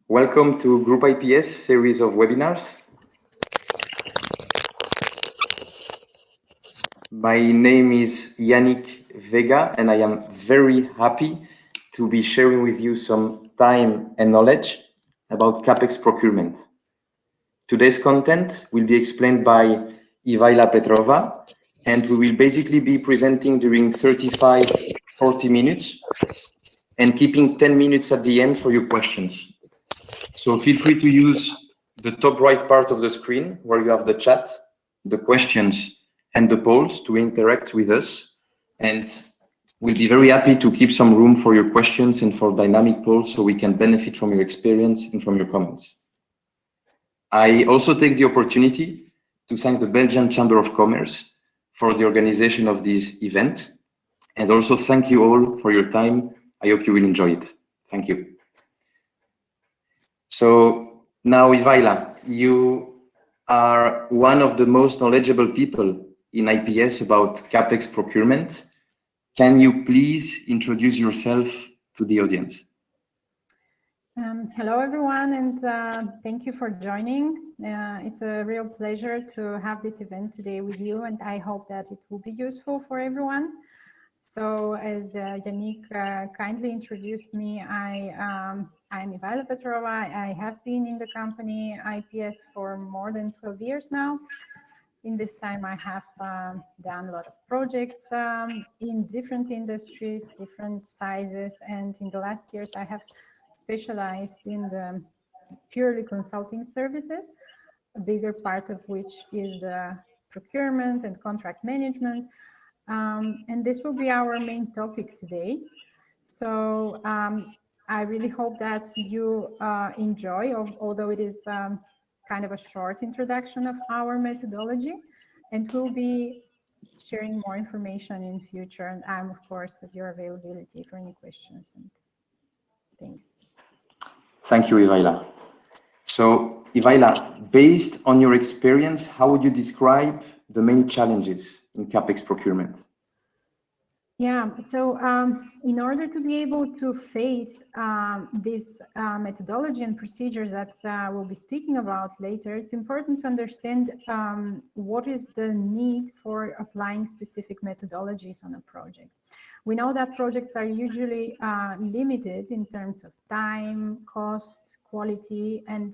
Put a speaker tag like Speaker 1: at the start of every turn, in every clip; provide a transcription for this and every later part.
Speaker 1: Welcome to Group IPS series of webinars. My name is Yannick Vega, and I am very happy to be sharing with you some time and knowledge about CAPEX procurement. Today's content will be explained by Ivaila Petrova, and we will basically be presenting during 35-40 minutes and keeping 10 minutes at the end for your questions. So feel free to use the top right part of the screen where you have the chat, the questions, and the polls to interact with us. And we'll be very happy to keep some room for your questions and for dynamic polls so we can benefit from your experience and from your comments. I also take the opportunity to thank the Belgian Chamber of Commerce for the organization of this event. And also thank you all for your time. I hope you will enjoy it. Thank you. So now, Ivaila, you are one of the most knowledgeable people in IPS about CAPEX procurement. Can you please introduce yourself to the audience?
Speaker 2: Hello, everyone, and thank you for joining. It's a real pleasure to have this event today with you, and I hope that it will be useful for everyone. So, as Yannick kindly introduced me, I'm Ivaila Petrova. I have been in the company IPS for more than 12 years now. In this time, I have done a lot of projects in different industries, different sizes, and in the last years, I have specialized in the purely consulting services, a bigger part of which is the procurement and contract management. And this will be our main topic today. So I really hope that you enjoy, although it is kind of a short introduction of our methodology, and we'll be sharing more information in future. And I'm, of course, at your availability for any questions and things.
Speaker 1: Thank you, Ivaila. So, Ivaila, based on your experience, how would you describe the main challenges in CAPEX procurement?
Speaker 2: Yeah, so in order to be able to face this methodology and procedures that we'll be speaking about later, it's important to understand what is the need for applying specific methodologies on a project. We know that projects are usually limited in terms of time, cost, quality, and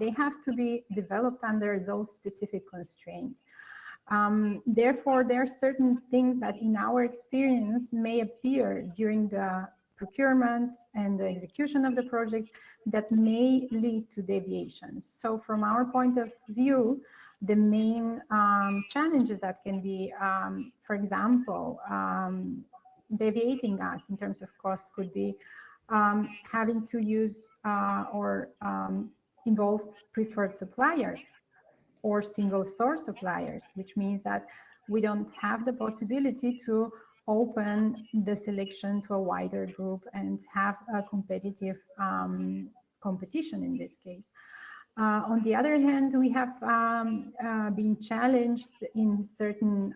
Speaker 2: they have to be developed under those specific constraints. Therefore, there are certain things that in our experience may appear during the procurement and the execution of the project that may lead to deviations. So from our point of view, the main challenges that can be, for example, deviating us in terms of cost could be having to use or involve preferred suppliers or single source suppliers, which means that we don't have the possibility to open the selection to a wider group and have a competitive competition in this case. On the other hand, we have been challenged in certain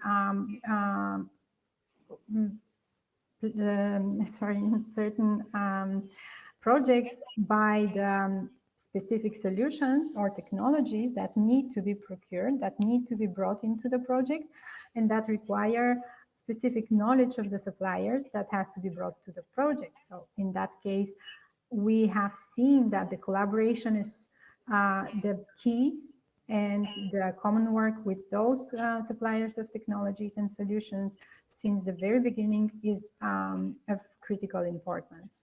Speaker 2: projects by the specific solutions or technologies that need to be procured, that need to be brought into the project, and that require specific knowledge of the suppliers that has to be brought to the project. So in that case, we have seen that the collaboration is the key, and the common work with those suppliers of technologies and solutions since the very beginning is of critical importance.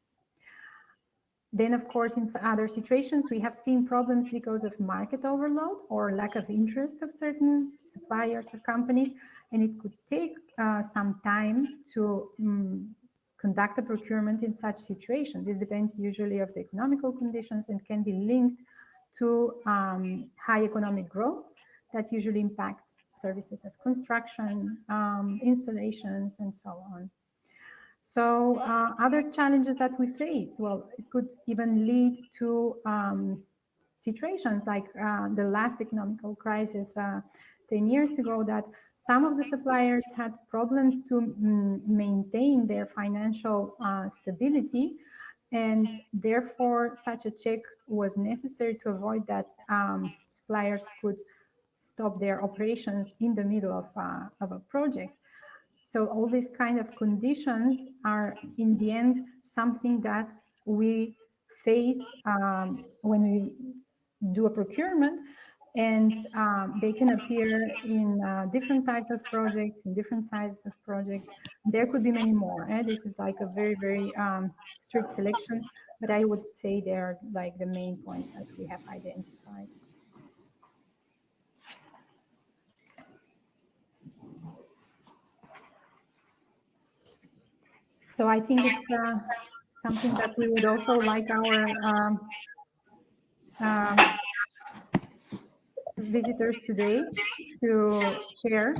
Speaker 2: Then, of course, in other situations, we have seen problems because of market overload or lack of interest of certain suppliers or companies, and it could take some time to conduct a procurement in such situation. This depends usually of the economical conditions and can be linked to high economic growth that usually impacts services as construction, installations, and so on. So other challenges that we face, well, it could even lead to situations like the last economical crisis 10 years ago, that some of the suppliers had problems to maintain their financial stability And therefore, such a check was necessary to avoid that suppliers could stop their operations in the middle of a project. So all these kind of conditions are, in the end, something that we face when we do a procurement, and they can appear in different types of projects, in different sizes of projects. There could be many more. This is like a very, very strict selection, but I would say they are like the main points that we have identified. So I think it's something that we would also like our visitors today to share.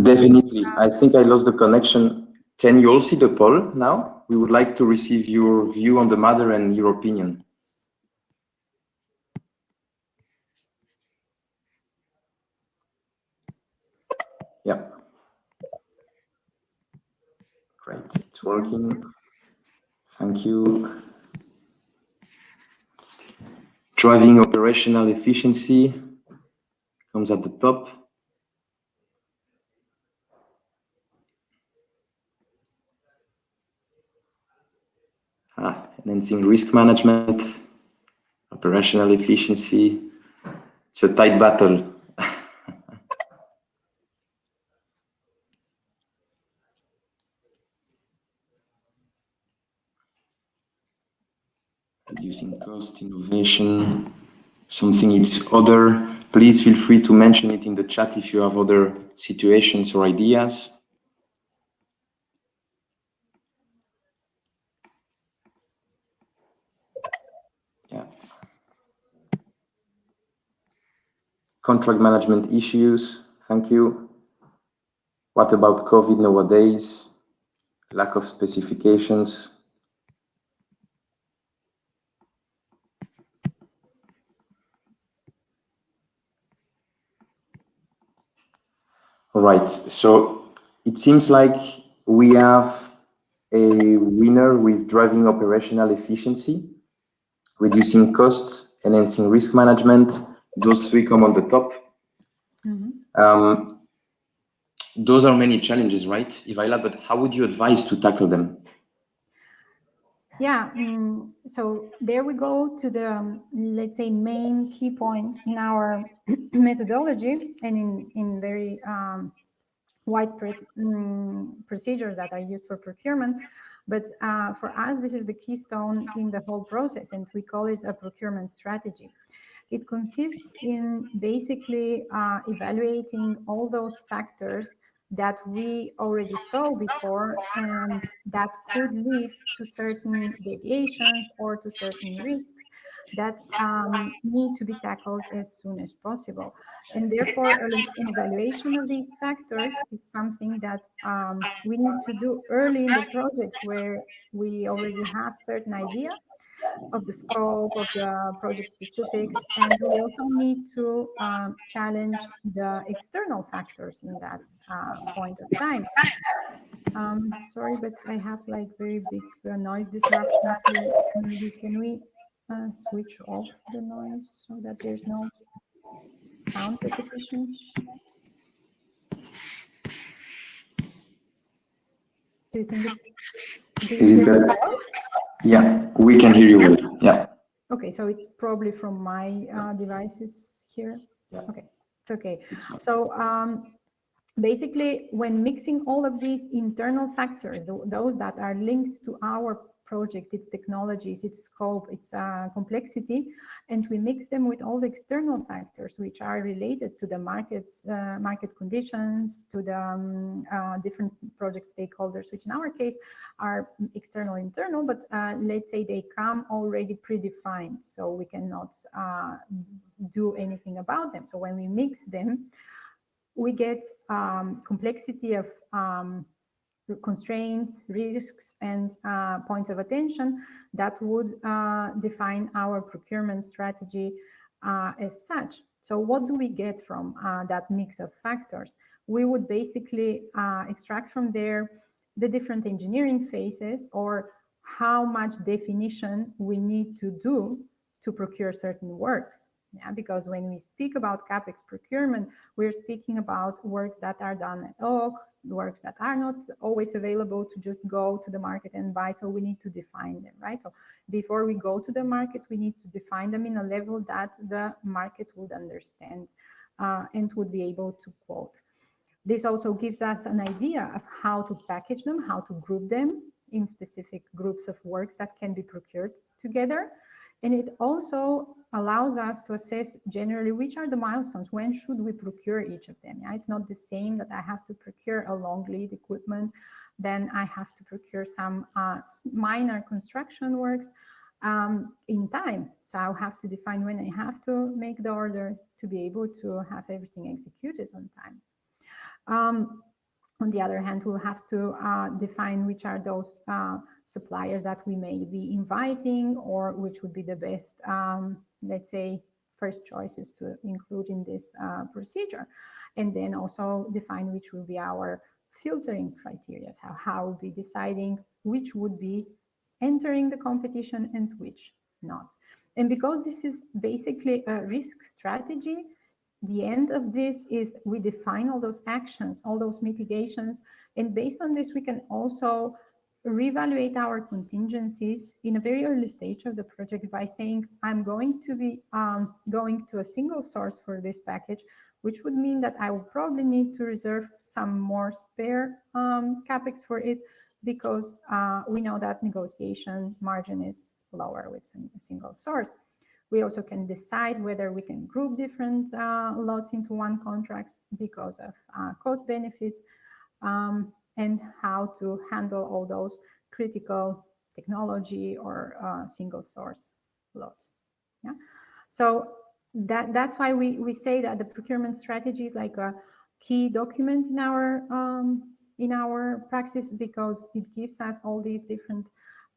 Speaker 1: Definitely. I think I lost the connection. Can you all see the poll now? We would like to receive your view on the matter and your opinion. Yeah. Great. It's working. Thank you. Driving operational efficiency comes at the top. Enhancing risk management, operational efficiency. It's a tight battle. Reducing cost, innovation, something it's other. Please feel free to mention it in the chat if you have other situations or ideas. Yeah. Contract management issues. Thank you. What about COVID nowadays? Lack of specifications. All right. So it seems like we have a winner with driving operational efficiency, reducing costs, enhancing risk management. Those three come on the top. Mm-hmm. Those are many challenges, right, Ivaila? But how would you advise to tackle them?
Speaker 2: Yeah, so there we go to the, let's say, main key points in our methodology and in very widespread procedures that are used for procurement. But for us, this is the keystone in the whole process, and we call it a procurement strategy. It consists in basically evaluating all those factors that we already saw before and that could lead to certain deviations or to certain risks that need to be tackled as soon as possible. And therefore, an evaluation of these factors is something that we need to do early in the project, where we already have certain idea of the scope of the project specifics, and we also need to challenge the external factors in that point of time. Sorry, but I have like very big noise disruption here. Maybe can we switch off the noise so that there's no sound repetition? Do you think
Speaker 1: is it better? Yeah, we can hear you well. Yeah.
Speaker 2: Okay, so it's probably from my devices here. Yeah. Okay, it's okay. So basically, when mixing all of these internal factors, those that are linked to our project, its technologies, its scope, its complexity, and we mix them with all the external factors which are related to the markets, market conditions, to the different project stakeholders, which in our case are external, internal, but let's say they come already predefined, so we cannot do anything about them. So when we mix them, we get complexity of constraints, risks, and points of attention that would define our procurement strategy as such. So what do we get from that mix of factors? We would basically extract from there the different engineering phases, or how much definition we need to do to procure certain works. Yeah, because when we speak about CAPEX procurement, we're speaking about works that are done ad hoc, works that are not always available to just go to the market and buy. So we need to define them, right? So before we go to the market, we need to define them in a level that the market would understand and would be able to quote. This also gives us an idea of how to package them, how to group them in specific groups of works that can be procured together. And it also allows us to assess generally which are the milestones, when should we procure each of them. Yeah, it's not the same that I have to procure a long lead equipment, then I have to procure some minor construction works in time. So I'll have to define when I have to make the order to be able to have everything executed on time. On the other hand, we'll have to define which are those suppliers that we may be inviting, or which would be the best, let's say, first choices to include in this procedure. And then also define which will be our filtering criteria. So how we'll be deciding which would be entering the competition and which not. And because this is basically a risk strategy, the end of this is we define all those actions, all those mitigations, and based on this, we can also reevaluate our contingencies in a very early stage of the project by saying, I'm going to be going to a single source for this package, which would mean that I will probably need to reserve some more spare CAPEX for it, because we know that negotiation margin is lower with a single source. We also can decide whether we can group different lots into one contract because of cost benefits, and how to handle all those critical technology or single source lots. Yeah. So that's why we say that the procurement strategy is like a key document in our practice, because it gives us all these different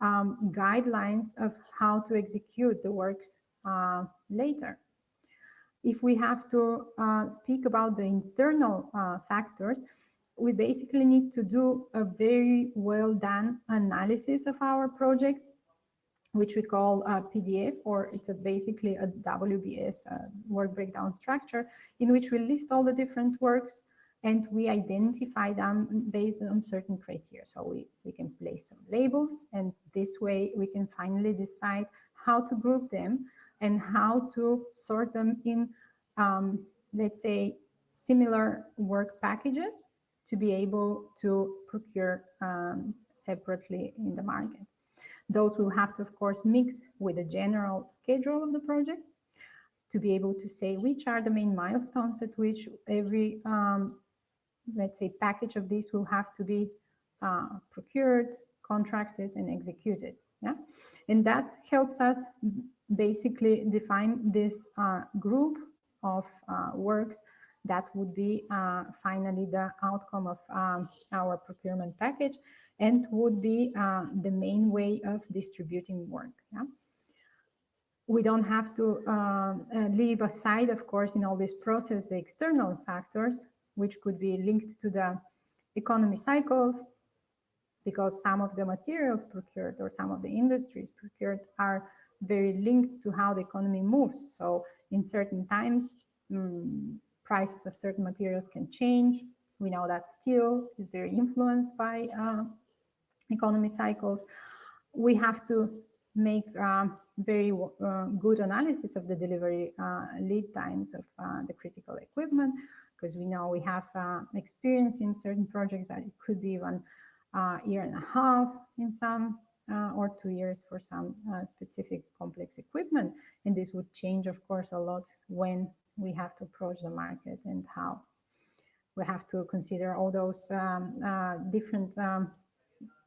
Speaker 2: guidelines of how to execute the works later. If we have to speak about the internal factors, we basically need to do a very well done analysis of our project, which we call a PDF, or it's basically a WBS, work breakdown structure, in which we list all the different works and we identify them based on certain criteria. So we can place some labels, and this way we can finally decide how to group them and how to sort them in, let's say, similar work packages to be able to procure separately in the market. Those will have to, of course, mix with the general schedule of the project to be able to say which are the main milestones at which every, let's say, package of these will have to be procured, contracted, and executed. Yeah, and that helps us basically define this group of works that would be finally the outcome of our procurement package, and would be the main way of distributing work. Yeah? We don't have to leave aside, of course, in all this process, the external factors, which could be linked to the economy cycles, because some of the materials procured or some of the industries procured are very linked to how the economy moves. So in certain times, prices of certain materials can change. We know that steel is very influenced by economy cycles. We have to make very good analysis of the delivery lead times of the critical equipment, because we know we have experience in certain projects that it could be even year and a half in some, or 2 years for some specific complex equipment. And this would change, of course, a lot when we have to approach the market, and how we have to consider all those different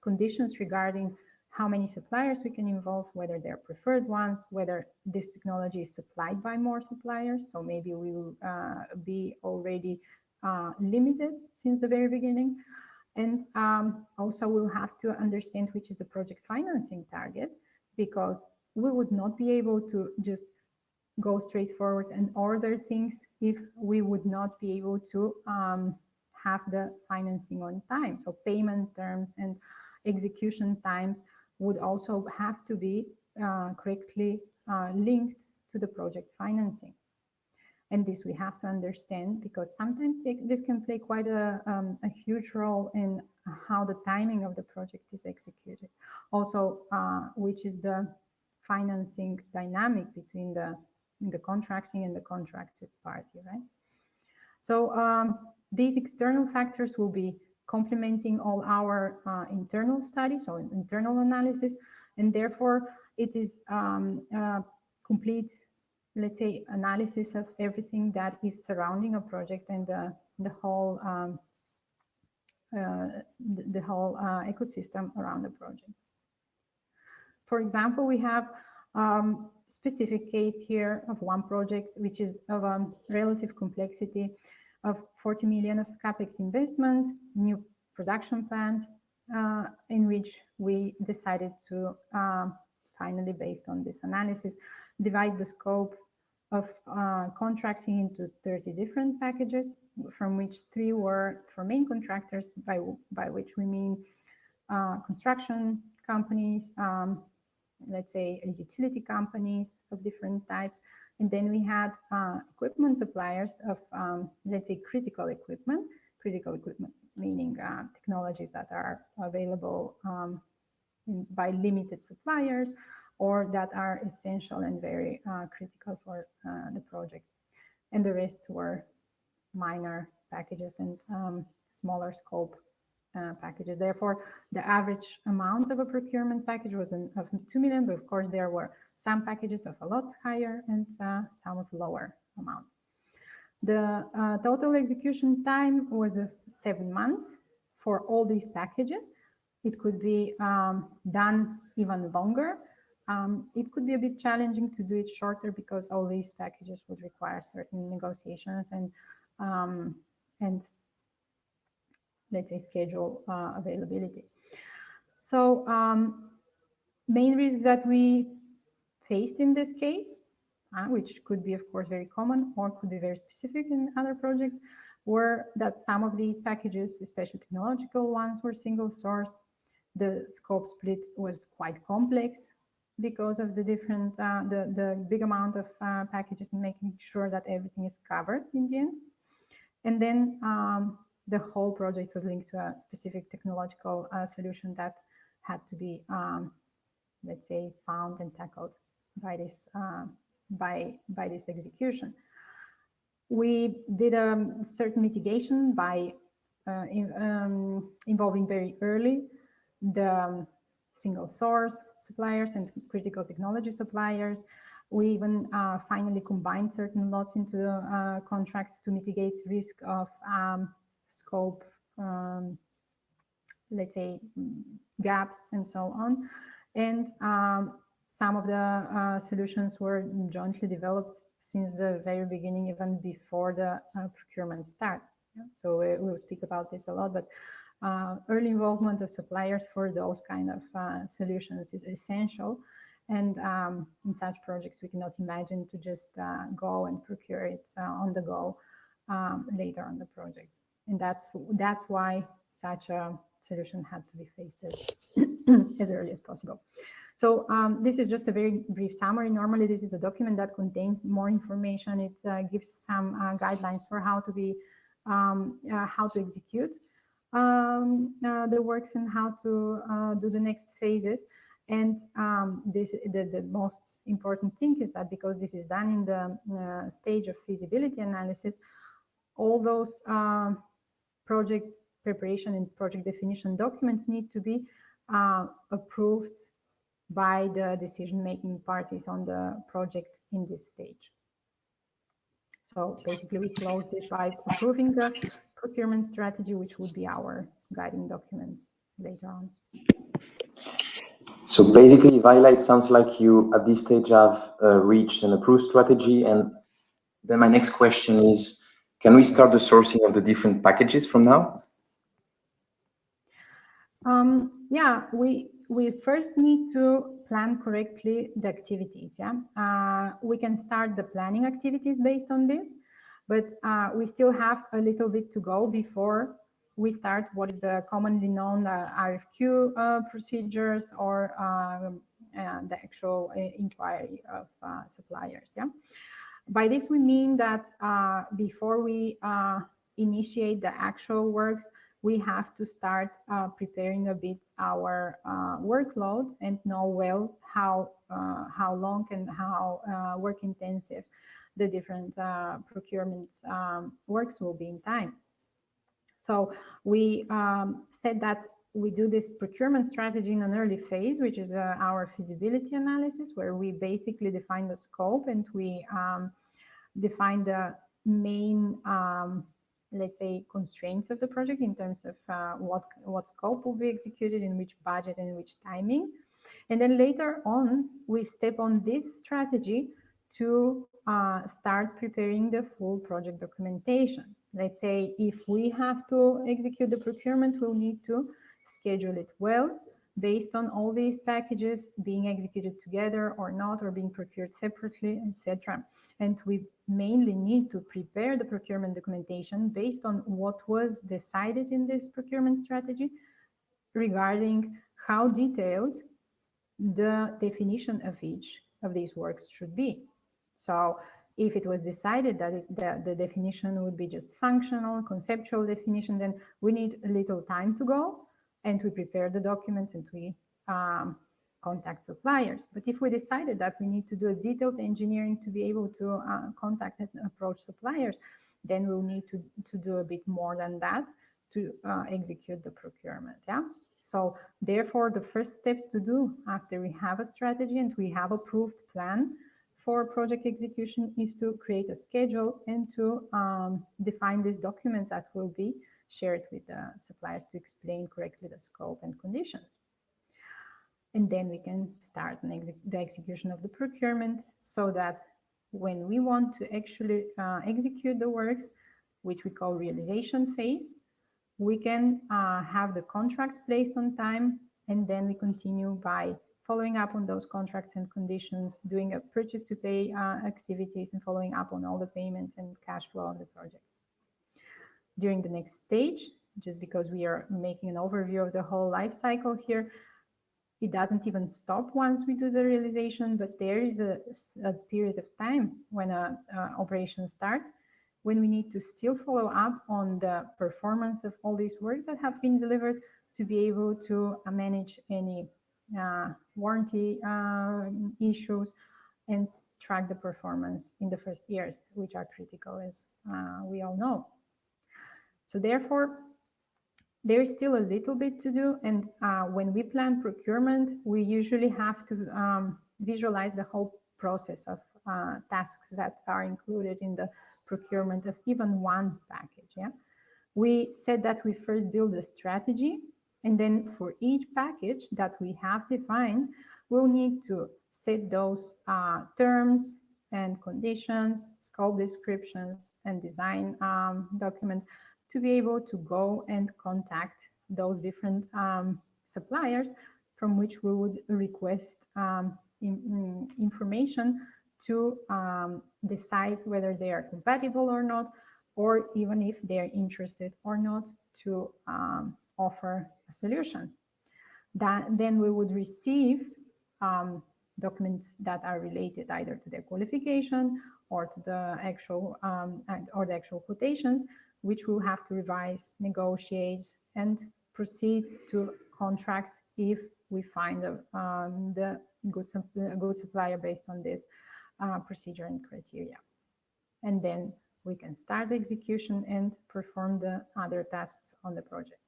Speaker 2: conditions regarding how many suppliers we can involve, whether they're preferred ones, whether this technology is supplied by more suppliers. So maybe we will be already limited since the very beginning. And also we'll have to understand which is the project financing target, because we would not be able to just go straight forward and order things if we would not be able to have the financing on time. So payment terms and execution times would also have to be correctly linked to the project financing. And this we have to understand, because sometimes this can play quite a huge role in how the timing of the project is executed. Also, which is the financing dynamic between the contracting and the contracted party, right? So these external factors will be complementing all our internal studies, so internal analysis, and therefore it is complete, let's say, analysis of everything that is surrounding a project and the whole ecosystem around the project. For example, we have specific case here of one project which is of a relative complexity of 40 million of CAPEX investment, new production plant, in which we decided to finally, based on this analysis, divide the scope of contracting into 30 different packages, from which 3 were for main contractors, by which we mean construction companies, let's say utility companies of different types. And then we had equipment suppliers of, let's say, critical equipment meaning technologies that are available by limited suppliers or that are essential and very critical for the project. And the rest were minor packages and smaller scope packages. Therefore, the average amount of a procurement package was of 2 million, but of course there were some packages of a lot higher and some of lower amount. The total execution time was 7 months for all these packages. It could be done even longer. It could be a bit challenging to do it shorter because all these packages would require certain negotiations and let's say schedule availability. So main risks that we faced in this case, which could be of course very common or could be very specific in other projects, were that some of these packages, especially technological ones, were single source. The scope split was quite complex because of the different, the big amount of packages and making sure that everything is covered in the end. And then the whole project was linked to a specific technological solution that had to be, let's say, found and tackled by this by this execution. We did a certain mitigation by involving very early the single source suppliers and critical technology suppliers. We even finally combined certain lots into contracts to mitigate risk of scope, let's say, gaps and so on. And some of the solutions were jointly developed since the very beginning, even before the procurement start. Yeah? So we'll speak about this a lot, but early involvement of suppliers for those kind of solutions is essential. And in such projects, we cannot imagine to just go and procure it on the go later on the project. And that's why such a solution had to be faced as early as possible. So this is just a very brief summary. Normally, this is a document that contains more information. It gives some guidelines for how to execute the works and how to do the next phases. And the most important thing is that because this is done in the stage of feasibility analysis, all those project preparation and project definition documents need to be approved by the decision-making parties on the project in this stage. So basically, we close this by approving the procurement strategy, which would be our guiding document later on.
Speaker 1: So basically, Ivaila, it sounds like you at this stage have reached an approved strategy. And then my next question is, can we start the sourcing of the different packages from now?
Speaker 2: Yeah, we first need to plan correctly the activities. Yeah, we can start the planning activities based on this, but we still have a little bit to go before we start what is the commonly known RFQ procedures or the actual inquiry of suppliers. Yeah. By this we mean that before we initiate the actual works, we have to start preparing a bit our workload and know well how long and how work intensive the different procurement works will be in time. So we said that we do this procurement strategy in an early phase, which is our feasibility analysis, where we basically define the scope and we define the main, let's say, constraints of the project in terms of what scope will be executed, in which budget and which timing. And then later on, we step on this strategy to start preparing the full project documentation. Let's say if we have to execute the procurement, we'll need to schedule it well based on all these packages being executed together or not, or being procured separately, etc. And we mainly need to prepare the procurement documentation based on what was decided in this procurement strategy regarding how detailed the definition of each of these works should be. So if it was decided that the definition would be just functional, conceptual definition, then we need a little time to go and we prepare the documents and we contact suppliers. But if we decided that we need to do a detailed engineering to be able to contact and approach suppliers, then we'll need to do a bit more than that to execute the procurement. Yeah. So therefore, the first steps to do after we have a strategy and we have approved plan for project execution is to create a schedule and to define these documents that will be shared with the suppliers to explain correctly the scope and conditions. And then we can start the execution of the procurement, so that when we want to actually execute the works, which we call realization phase, we can have the contracts placed on time, and then we continue by following up on those contracts and conditions, doing a purchase to pay activities, and following up on all the payments and cash flow of the project. During the next stage, just because we are making an overview of the whole life cycle here, it doesn't even stop once we do the realization, but there is a period of time when an operation starts, when we need to still follow up on the performance of all these works that have been delivered, to be able to manage any warranty issues and track the performance in the first years, which are critical, as we all know. So therefore, there is still a little bit to do, and when we plan procurement, we usually have to visualize the whole process of tasks that are included in the procurement of even one package. Yeah, we said that we first build a strategy, and then for each package that we have defined, we'll need to set those terms and conditions, scope descriptions, and design documents to be able to go and contact those different suppliers from which we would request information to decide whether they are compatible or not, or even if they're interested or not to offer a solution. Then we would receive documents that are related either to their qualification or to the actual quotations, which we'll have to revise, negotiate, and proceed to contract if we find the good supplier based on this procedure and criteria. And then we can start the execution and perform the other tasks on the project.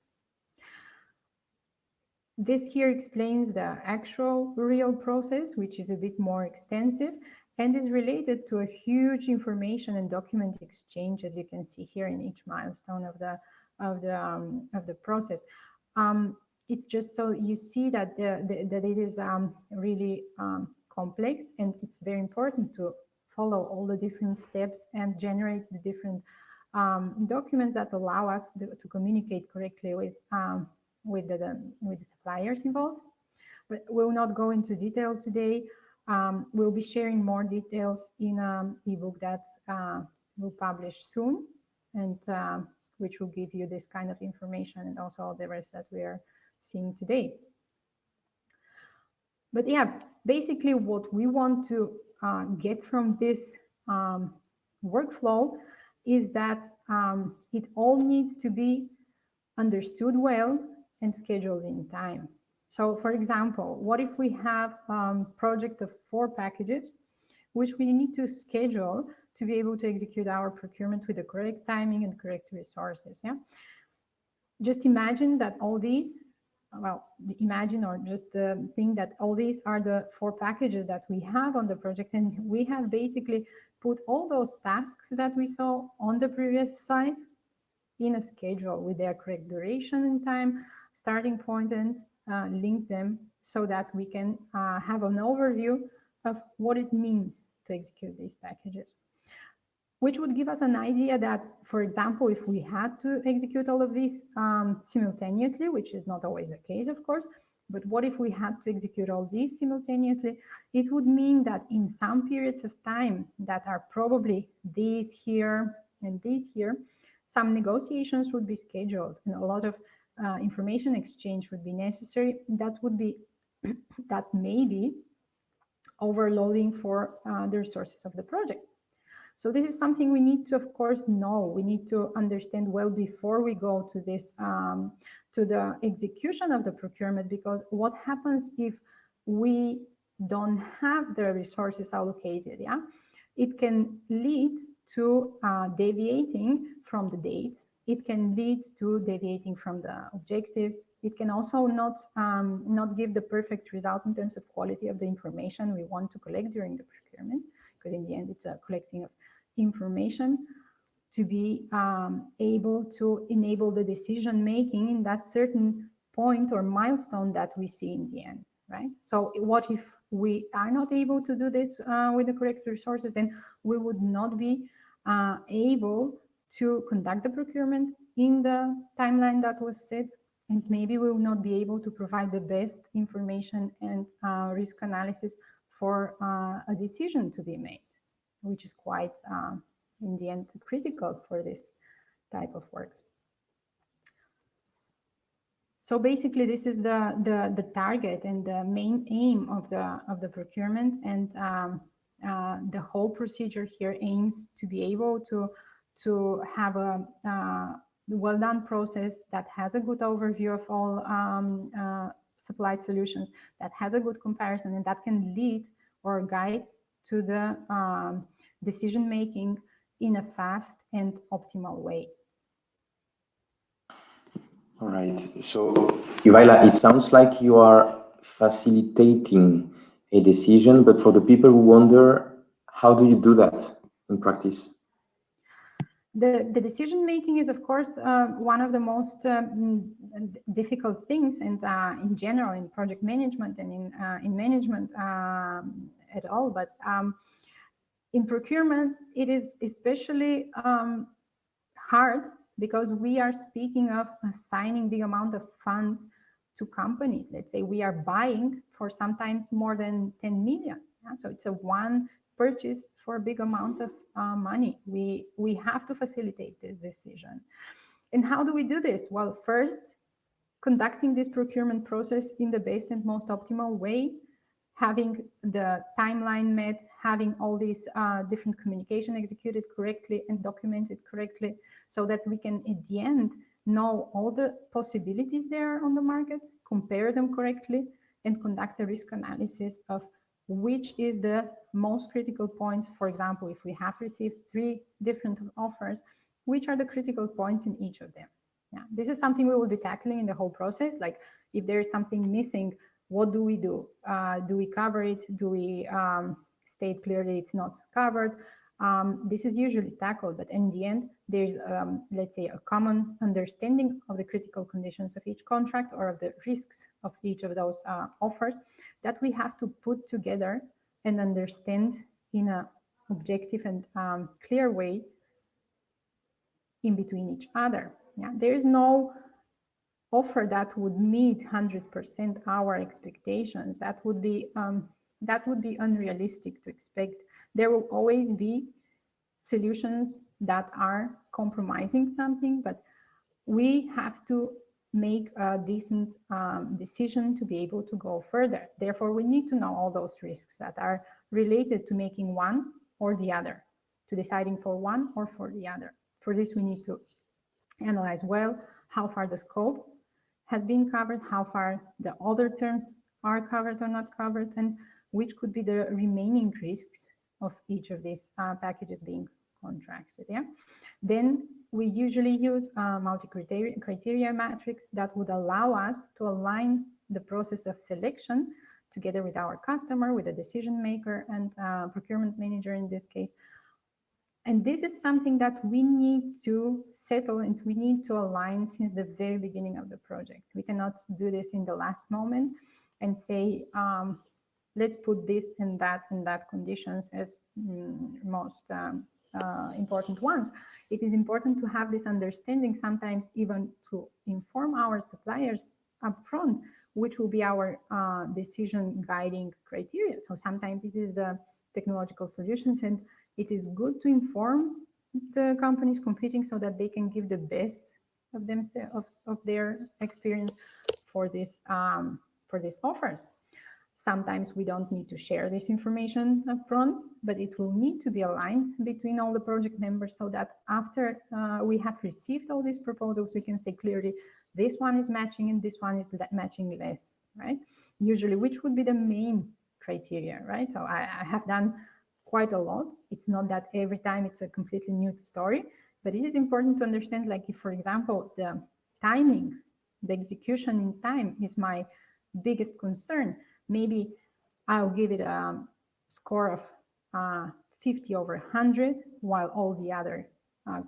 Speaker 2: This here explains the actual real process, which is a bit more extensive and is related to a huge information and document exchange, as you can see here in each milestone of the process. It's just so you see that that it is really complex, and it's very important to follow all the different steps and generate the different documents that allow us to communicate correctly with the suppliers involved. But we'll not go into detail today. We'll be sharing more details in an ebook that we'll publish soon, and which will give you this kind of information and also all the rest that we are seeing today. But yeah, basically what we want to get from this workflow is that it all needs to be understood well and scheduled in time. So for example, what if we have a project of 4 packages, which we need to schedule to be able to execute our procurement with the correct timing and correct resources, yeah? Just imagine that all these, well, imagine or just think that all these are the 4 packages that we have on the project, and we have basically put all those tasks that we saw on the previous slide in a schedule with their correct duration and time, starting point, and link them so that we can have an overview of what it means to execute these packages, which would give us an idea that, for example, if we had to execute all of these simultaneously, which is not always the case, of course, but what if we had to execute all these simultaneously? It would mean that in some periods of time that are probably these here and these here, some negotiations would be scheduled and a lot of information exchange would be necessary. That would be, that may be overloading for the resources of the project. So this is something we need to, of course, know. We need to understand well before we go to this, to the execution of the procurement, because what happens if we don't have the resources allocated, yeah? It can lead to deviating from the dates. It can lead to deviating from the objectives. It can also not give the perfect result in terms of quality of the information we want to collect during the procurement, because in the end it's a collecting of information to be able to enable the decision making in that certain point or milestone that we see in the end, right? So what if we are not able to do this with the correct resources? Then we would not be able to conduct the procurement in the timeline that was set, and maybe we will not be able to provide the best information and risk analysis for a decision to be made, which is quite, in the end, critical for this type of works. So basically, this is the target and the main aim of the procurement, and the whole procedure here aims to be able to have a well-done process that has a good overview of all supplied solutions, that has a good comparison, and that can lead or guide to the decision-making in a fast and optimal way.
Speaker 1: All right. So, Ivaila, it sounds like you are facilitating a decision, but for the people who wonder, how do you do that in practice?
Speaker 2: The decision making is, of course, one of the most difficult things, and in general in project management and in management at all. But in procurement, it is especially hard because we are speaking of assigning big amount of funds to companies. Let's say we are buying for sometimes more than 10 million. Yeah? So it's a one purchase for a big amount of money. We have to facilitate this decision. And how do we do this? Well, first, conducting this procurement process in the best and most optimal way, having the timeline met, having all these different communication executed correctly and documented correctly, so that we can at the end know all the possibilities there on the market, compare them correctly, and conduct a risk analysis of which is the most critical points. For example, if we have received 3 different offers, which are the critical points in each of them? Yeah, this is something we will be tackling in the whole process. Like if there is something missing, what do we do? Do we cover it? Do we state clearly it's not covered? This is usually tackled, but in the end, there's, let's say, a common understanding of the critical conditions of each contract or of the risks of each of those offers that we have to put together and understand in an objective and clear way in between each other. Yeah, there is no offer that would meet 100% our expectations. That would be unrealistic to expect. There will always be solutions that are compromising something, but we have to make a decent decision to be able to go further. Therefore, we need to know all those risks that are related to making one or the other, to deciding for one or for the other. For this, we need to analyze well how far the scope has been covered, how far the other terms are covered or not covered, and which could be the remaining risks of each of these packages being contracted. Yeah. Then we usually use a multi-criteria matrix that would allow us to align the process of selection together with our customer, with the decision maker and procurement manager in this case. And this is something that we need to settle and we need to align since the very beginning of the project. We cannot do this in the last moment and say, let's put this and that conditions as most important ones. It is important to have this understanding, sometimes even to inform our suppliers upfront, which will be our decision guiding criteria. So sometimes it is the technological solutions, and it is good to inform the companies competing so that they can give the best of themselves, of their experience for this for these offers. Sometimes we don't need to share this information up front, but it will need to be aligned between all the project members so that after we have received all these proposals, we can say clearly, this one is matching and this one is matching less, right? Usually, which would be the main criteria, right? So I have done quite a lot. It's not that every time it's a completely new story, but it is important to understand, like if, for example, the timing, the execution in time is my biggest concern, maybe I'll give it a score of 50 over 100, while all the other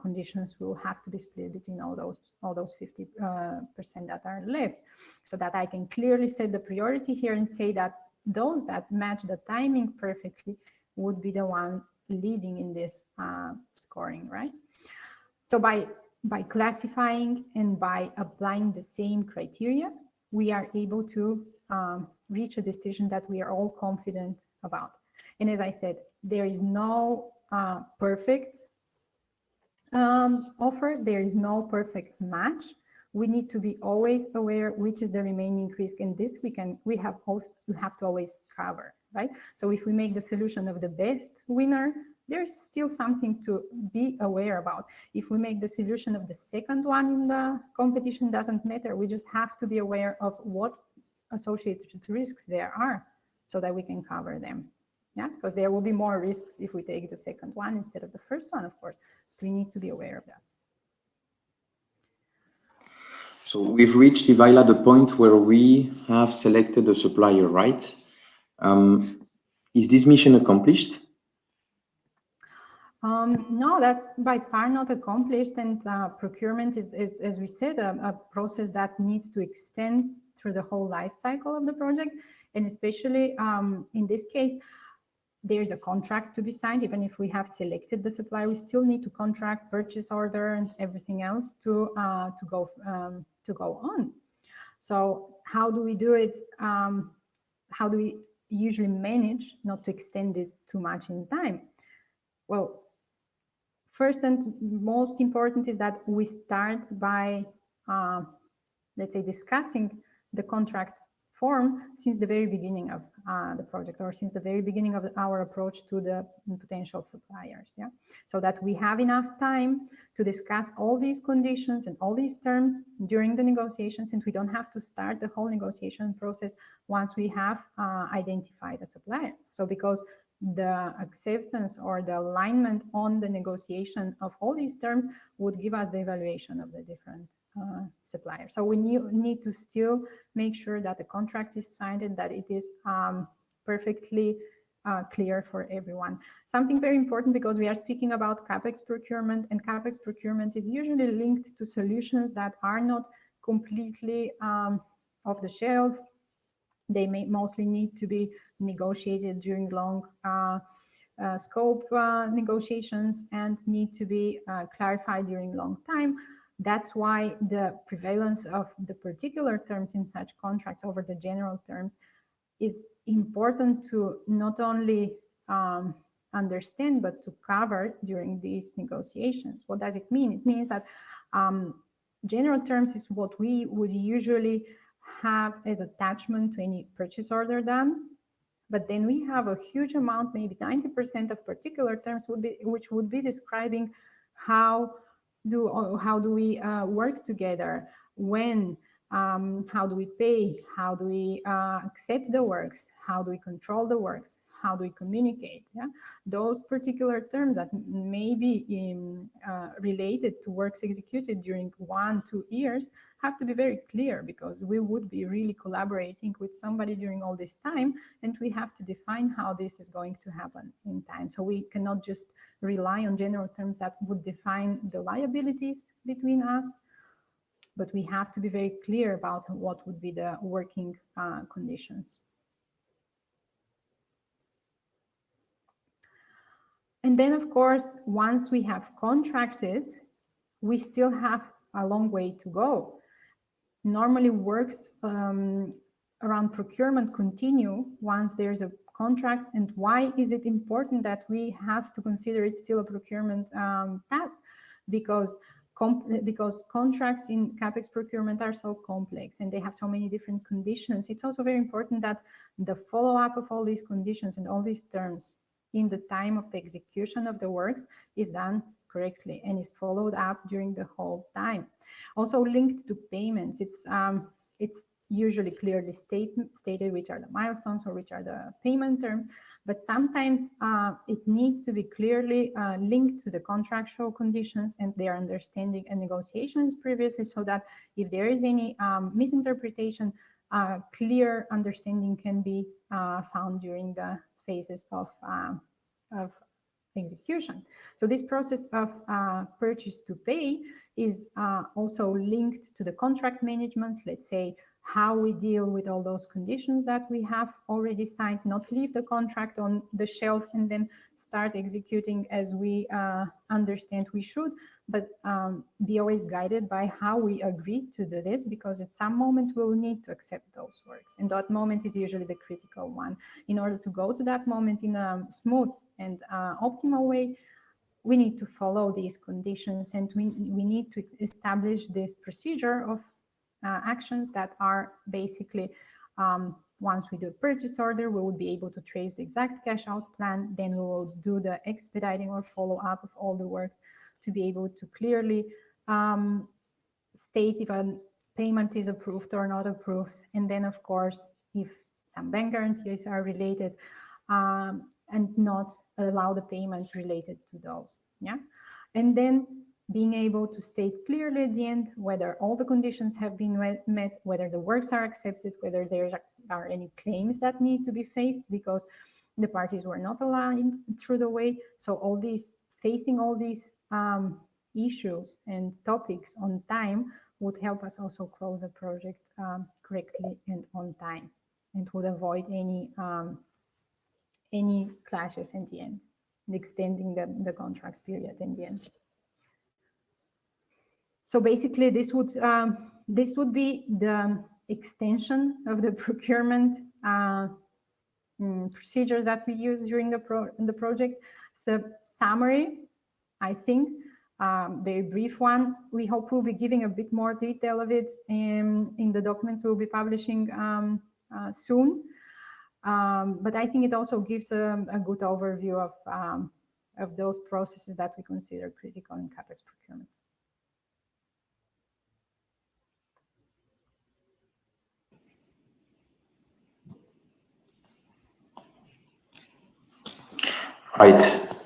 Speaker 2: conditions will have to be split between all those 50% that are left, so that I can clearly set the priority here and say that those that match the timing perfectly would be the one leading in this scoring, right? So by classifying and by applying the same criteria, we are able to reach a decision that we are all confident about. And as I said, there is no perfect offer. There is no perfect match. We need to be always aware which is the remaining risk, and this we have to always cover, right? So if we make the solution of the best winner, there's still something to be aware about. If we make the solution of the second one in the competition, doesn't matter. We just have to be aware of what associated risks there are so that we can cover them. Yeah, because there will be more risks if we take the second one instead of the first one, of course. We need to be aware of that.
Speaker 1: So we've reached, Ivaila, the point where we have selected a supplier, right? Is this mission accomplished?
Speaker 2: No, that's by far not accomplished. And procurement is, as we said, a process that needs to extend through the whole life cycle of the project. And especially in this case, there's a contract to be signed. Even if we have selected the supplier, we still need to contract, purchase order, and everything else to go on. So how do we do it? How do we usually manage not to extend it too much in time? Well, first and most important is that we start by, let's say, discussing the contract form since the very beginning of the project, or since the very beginning of our approach to the potential suppliers. Yeah, so that we have enough time to discuss all these conditions and all these terms during the negotiations, and we don't have to start the whole negotiation process once we have identified a supplier. So because the acceptance or the alignment on the negotiation of all these terms would give us the evaluation of the different suppliers. So we need to still make sure that the contract is signed and that it is perfectly clear for everyone. Something very important, because we are speaking about CAPEX procurement, and CAPEX procurement is usually linked to solutions that are not completely off the shelf. They may mostly need to be negotiated during long scope negotiations and need to be clarified during long time. That's why the prevalence of the particular terms in such contracts over the general terms is important to not only understand, but to cover during these negotiations. What does it mean? It means that General terms is what we would usually have as attachment to any purchase order done. But then we have a huge amount, maybe 90% of particular terms which would be describing how do we work together, when, how do we pay, how do we accept the works, how do we control the works, how do we communicate. Yeah? Those particular terms that may be related to works executed during 1-2 years have to be very clear, because we would be really collaborating with somebody during all this time, and we have to define how this is going to happen in time. So we cannot just rely on general terms that would define the liabilities between us, but we have to be very clear about what would be the working conditions. And then, of course, once we have contracted, we still have a long way to go. Normally, works around procurement continue once there's a contract. And why is it important that we have to consider it still a procurement task? Because contracts in CAPEX procurement are so complex and they have so many different conditions. It's also very important that the follow-up of all these conditions and all these terms in the time of the execution of the works is done correctly and is followed up during the whole time. Also linked to payments, it's usually clearly stated which are the milestones or which are the payment terms, but sometimes it needs to be clearly linked to the contractual conditions and their understanding and negotiations previously, so that if there is any misinterpretation, clear understanding can be found during the phases of execution. So this process of purchase to pay is also linked to the contract management. Let's say how we deal with all those conditions that we have already signed, not leave the contract on the shelf and then start executing as we understand we should, but be always guided by how we agreed to do this, because at some moment we'll need to accept those works. And that moment is usually the critical one. In order to go to that moment in a smooth and optimal way, we need to follow these conditions, and we need to establish this procedure of actions that are basically, once we do a purchase order, we will be able to trace the exact cash out plan. Then we will do the expediting or follow up of all the works to be able to clearly state if a payment is approved or not approved. And then, of course, if some bank guarantees are related, and not allow the payment related to those. Yeah, and then being able to state clearly at the end whether all the conditions have been met, whether the works are accepted, whether there are any claims that need to be faced because the parties were not aligned through the way. So all these, facing all these issues and topics on time would help us also close the project correctly and on time, and would avoid any clashes in the end, and extending the contract period in the end. So basically, this would be the extension of the procurement procedures that we use during the project. So summary, I think, very brief one. We hope we'll be giving a bit more detail of it in the documents we'll be publishing soon. But I think it also gives a good overview of those processes that we consider critical in CAPEX procurement.
Speaker 1: Right.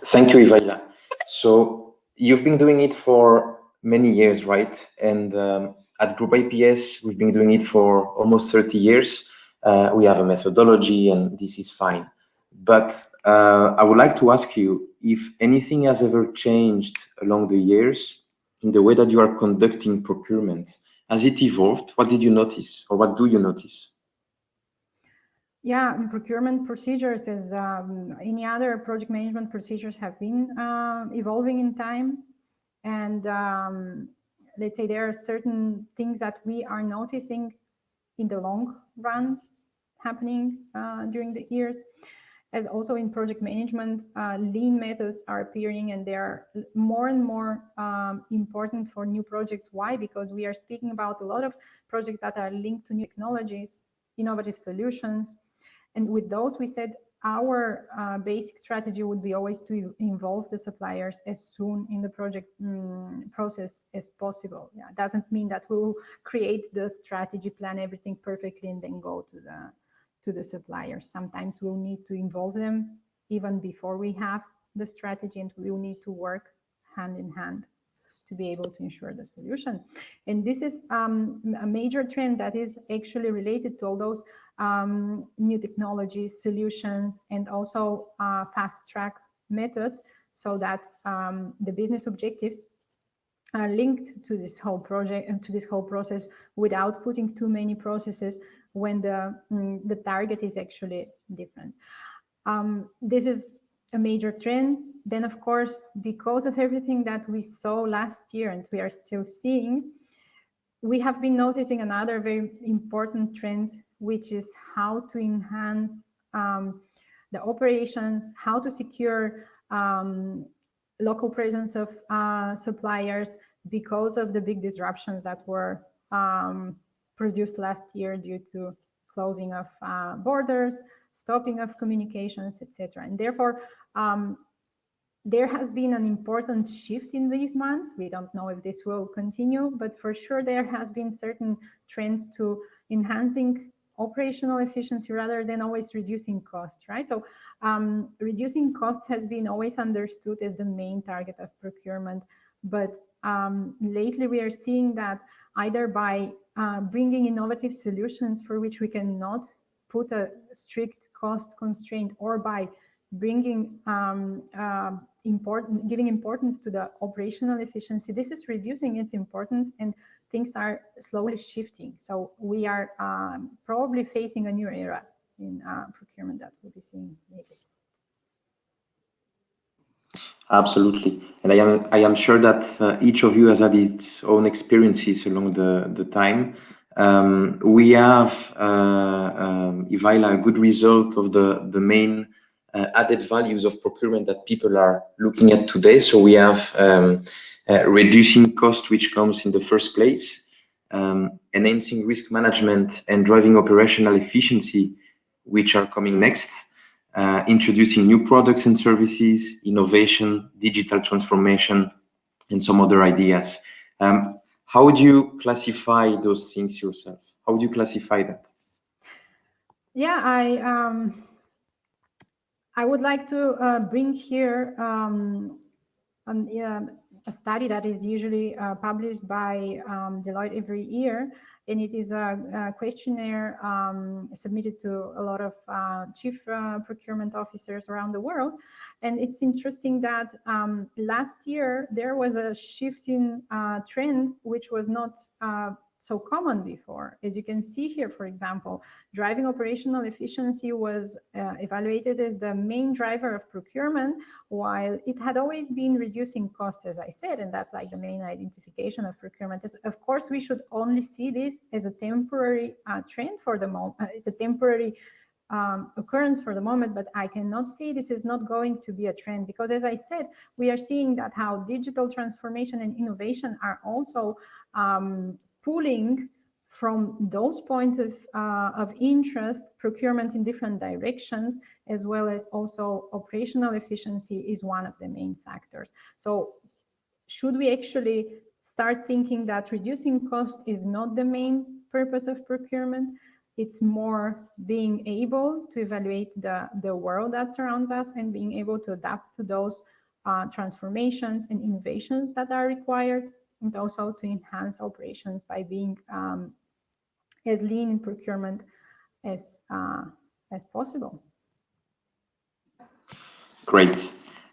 Speaker 1: Thank you, Ivaila. So you've been doing it for many years, right? And at Group IPS, we've been doing it for almost 30 years. We have a methodology, and this is fine. But I would like to ask you if anything has ever changed along the years in the way that you are conducting procurement. Has it evolved? What did you notice, or what do you notice?
Speaker 2: Yeah, procurement procedures, as any other project management procedures, have been evolving in time. And let's say there are certain things that we are noticing in the long run happening during the years. as also in project management, lean methods are appearing, and they are more and more important for new projects. Why? Because we are speaking about a lot of projects that are linked to new technologies, innovative solutions. And with those, we said our basic strategy would be always to involve the suppliers as soon in the project process as possible. Yeah, it doesn't mean that we'll create the strategy, plan everything perfectly, and then go to the suppliers. Sometimes we'll need to involve them even before we have the strategy, and we'll need to work hand in hand to be able to ensure the solution. And this is a major trend that is actually related to all those new technologies, solutions, and also fast track methods, so that the business objectives are linked to this whole project and to this whole process without putting too many processes when the target is actually different. This is a major trend. Then, of course, because of everything that we saw last year and we are still seeing, we have been noticing another very important trend, which is how to enhance the operations, how to secure local presence of suppliers because of the big disruptions that were produced last year due to closing of borders, stopping of communications, etc. And therefore, there has been an important shift in these months. We don't know if this will continue, but for sure there has been certain trends to enhancing operational efficiency rather than always reducing costs, right? So reducing costs has been always understood as the main target of procurement, but lately we are seeing that either by bringing innovative solutions for which we cannot put a strict cost constraint, or by bringing giving importance to the operational efficiency, this is reducing its importance and things are slowly shifting. So we are probably facing a new era in procurement that we'll be seeing later.
Speaker 1: Absolutely. And I am sure that each of you has had its own experiences along the time. We have, Ivaila, a good result of the main added values of procurement that people are looking at today. So we have reducing cost, which comes in the first place, enhancing risk management and driving operational efficiency, which are coming next, introducing new products and services, innovation, digital transformation, and some other ideas. How would you classify those things yourself? How would you classify that?
Speaker 2: Yeah, I would like to bring here a study that is usually published by Deloitte every year, and it is a questionnaire submitted to a lot of chief procurement officers around the world. And it's interesting that last year there was a shift in trend, which was not so common before. As you can see here, for example, driving operational efficiency was evaluated as the main driver of procurement, while it had always been reducing costs, as I said, and that's like the main identification of procurement. Of course, we should only see this as a temporary trend for the moment. It's a temporary occurrence for the moment, but I cannot say this is not going to be a trend, because as I said, we are seeing that how digital transformation and innovation are also pulling from those points of interest, procurement in different directions, as well as also operational efficiency is one of the main factors. So should we actually start thinking that reducing cost is not the main purpose of procurement? It's more being able to evaluate the world that surrounds us and being able to adapt to those transformations and innovations that are required, and also to enhance operations by being as lean in procurement as possible.
Speaker 1: Great.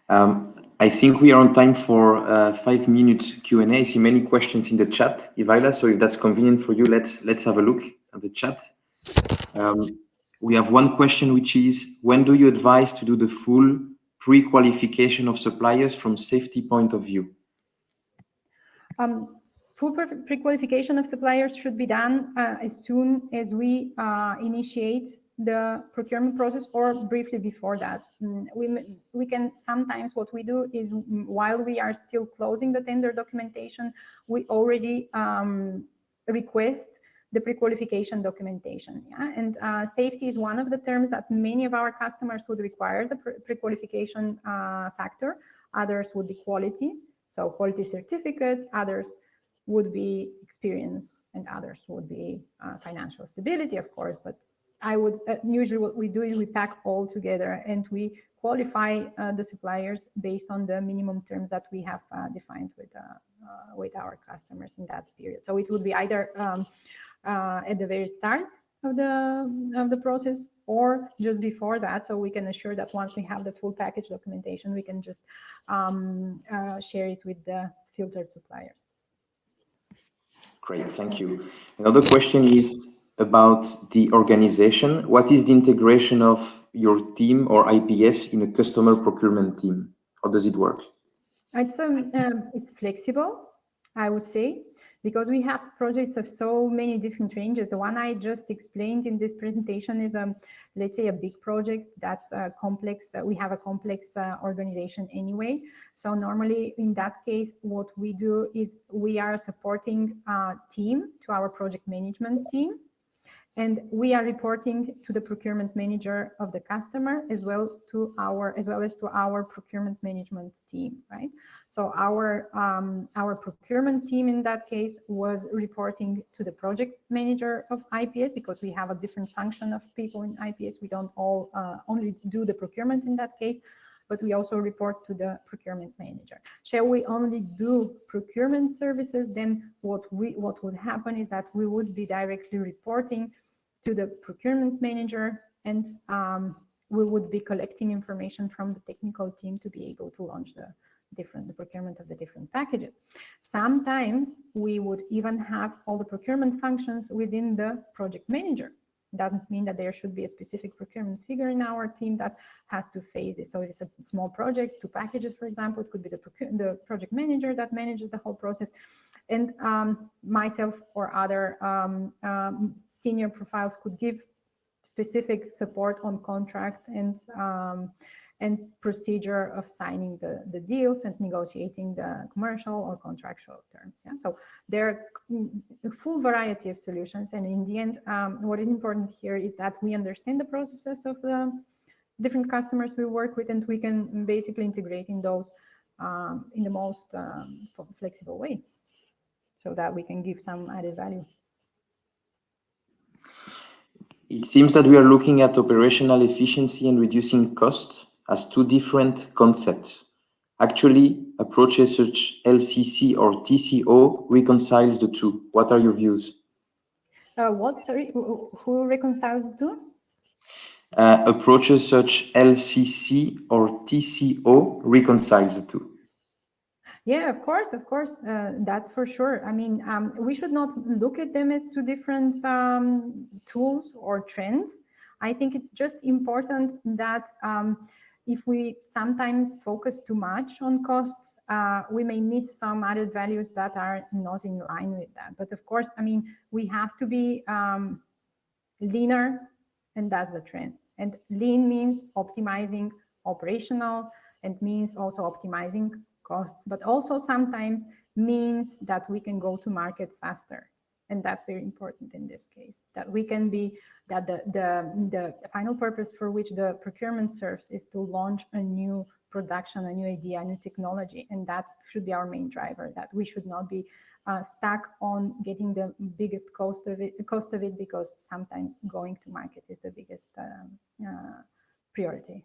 Speaker 1: I think we are on time for 5-minute Q&A. I see many questions in the chat, Ivaila, so if that's convenient for you, let's have a look at the chat. We have one question, which is, when do you advise to do the full pre-qualification of suppliers from safety point of view?
Speaker 2: Full pre-qualification of suppliers should be done as soon as we initiate the procurement process or briefly before that. We can sometimes, what we do is while we are still closing the tender documentation, we already request the pre-qualification documentation. Yeah? And safety is one of the terms that many of our customers would require the pre-qualification factor. Others would be quality, so quality certificates. Others would be experience, and others would be financial stability, of course. But I would usually what we do is we pack all together and we qualify the suppliers based on the minimum terms that we have defined with our customers in that period. So it would be either at the very start of the process or just before that, so we can assure that once we have the full package documentation, we can just share it with the filtered suppliers.
Speaker 1: Great, thank you. Another question is about the organization. What is the integration of your team or IPS in a customer procurement team? How does it work?
Speaker 2: It's flexible, I would say, because we have projects of so many different ranges. The one I just explained in this presentation is, let's say, a big project that's complex. We have a complex organization anyway. So normally in that case, what we do is we are supporting a team to our project management team. And we are reporting to the procurement manager of the customer as well as to our procurement management team, right? So our procurement team in that case was reporting to the project manager of IPS, because we have a different function of people in IPS. We don't all only do the procurement in that case, but we also report to the procurement manager. Shall we only do procurement services? Then what would happen is that we would be directly reporting to the procurement manager, and we would be collecting information from the technical team to be able to launch the procurement of the different packages. Sometimes we would even have all the procurement functions within the project manager. It doesn't mean that there should be a specific procurement figure in our team that has to face this. So if it's a small project, 2 packages, for example, it could be the project manager that manages the whole process. And myself or other senior profiles could give specific support on contract and procedure of signing the deals and negotiating the commercial or contractual terms. Yeah? So there are a full variety of solutions. And in the end, what is important here is that we understand the processes of the different customers we work with, and we can basically integrate in those in the most flexible way, so that we can give some added value.
Speaker 1: It seems that we are looking at operational efficiency and reducing costs as 2 different concepts. Actually, approaches such LCC or TCO reconciles the 2. What are your views?
Speaker 2: Sorry, who reconciles the 2?
Speaker 1: Approaches such LCC or TCO reconciles the 2.
Speaker 2: Yeah, of course, that's for sure. I mean, we should not look at them as 2 different tools or trends. I think it's just important that if we sometimes focus too much on costs, we may miss some added values that are not in line with that. But of course, I mean, we have to be leaner, and that's the trend. And lean means optimizing operational, and means also optimizing costs, but also sometimes means that we can go to market faster. And that's very important in this case, that we can be, that the final purpose for which the procurement serves is to launch a new production, a new idea, a new technology. And that should be our main driver, that we should not be stuck on getting the biggest cost of it, because sometimes going to market is the biggest priority.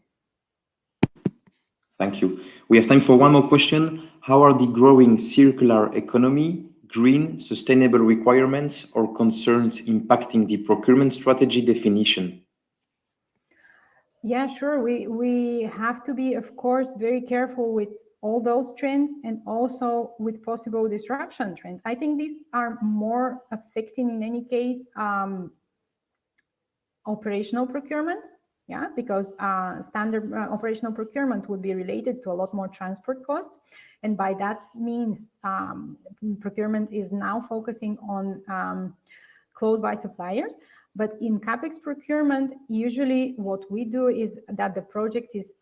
Speaker 1: Thank you. We have time for one more question. How are the growing circular economy, green, sustainable requirements or concerns impacting the procurement strategy definition?
Speaker 2: Yeah, sure. We have to be, of course, very careful with all those trends, and also with possible disruption trends. I think these are more affecting, in any case, operational procurement. Yeah, because standard operational procurement would be related to a lot more transport costs. And by that means, procurement is now focusing on close by suppliers. But in CAPEX procurement, usually what we do is that the project is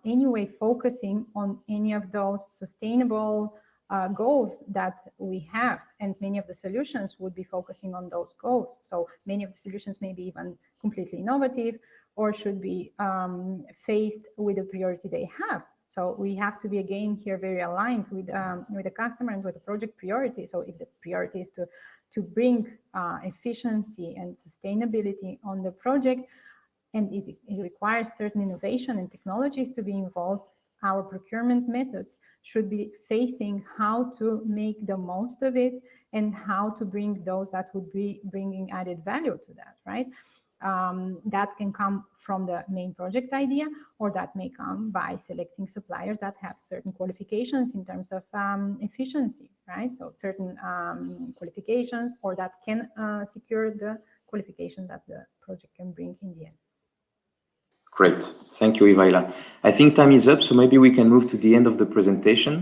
Speaker 2: anyway focusing on any of those sustainable goals that we have, and many of the solutions would be focusing on those goals. So many of the solutions may be even completely innovative or should be faced with the priority they have. So we have to be again here very aligned with the customer and with the project priority. So if the priority is to bring efficiency and sustainability on the project, and it requires certain innovation and technologies to be involved, our procurement methods should be facing how to make the most of it and how to bring those that would be bringing added value to that, right? That can come from the main project idea, or that may come by selecting suppliers that have certain qualifications in terms of efficiency, right? So certain qualifications, or that can secure the qualification that the project can bring in the end.
Speaker 1: Great. Thank you, Ivaila. I think time is up, so maybe we can move to the end of the presentation.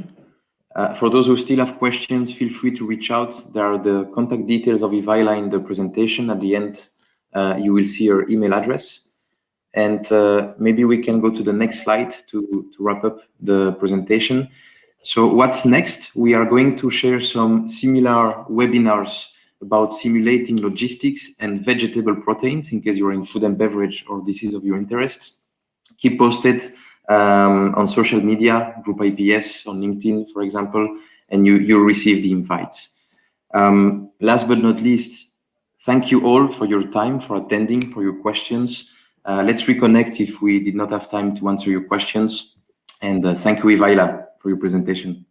Speaker 1: For those who still have questions, feel free to reach out. There are the contact details of Ivaila in the presentation. At the end, you will see her email address. And maybe we can go to the next slide to wrap up the presentation. So what's next? We are going to share some similar webinars about simulating logistics and vegetable proteins, in case you're in food and beverage or this is of your interest. Keep posted on social media, Group IPS, on LinkedIn, for example, and you'll receive the invites. Last but not least, thank you all for your time, for attending, for your questions. Let's reconnect if we did not have time to answer your questions. And thank you, Ivaila, for your presentation.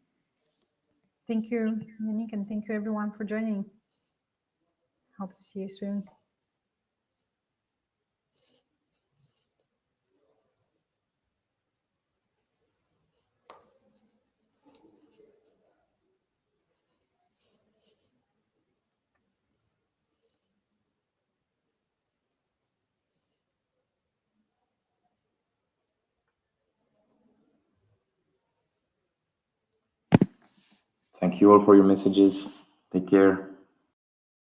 Speaker 2: Thank you, Yannick, and thank you everyone for joining. Hope to see you soon.
Speaker 1: Thank you all for your messages. Take care.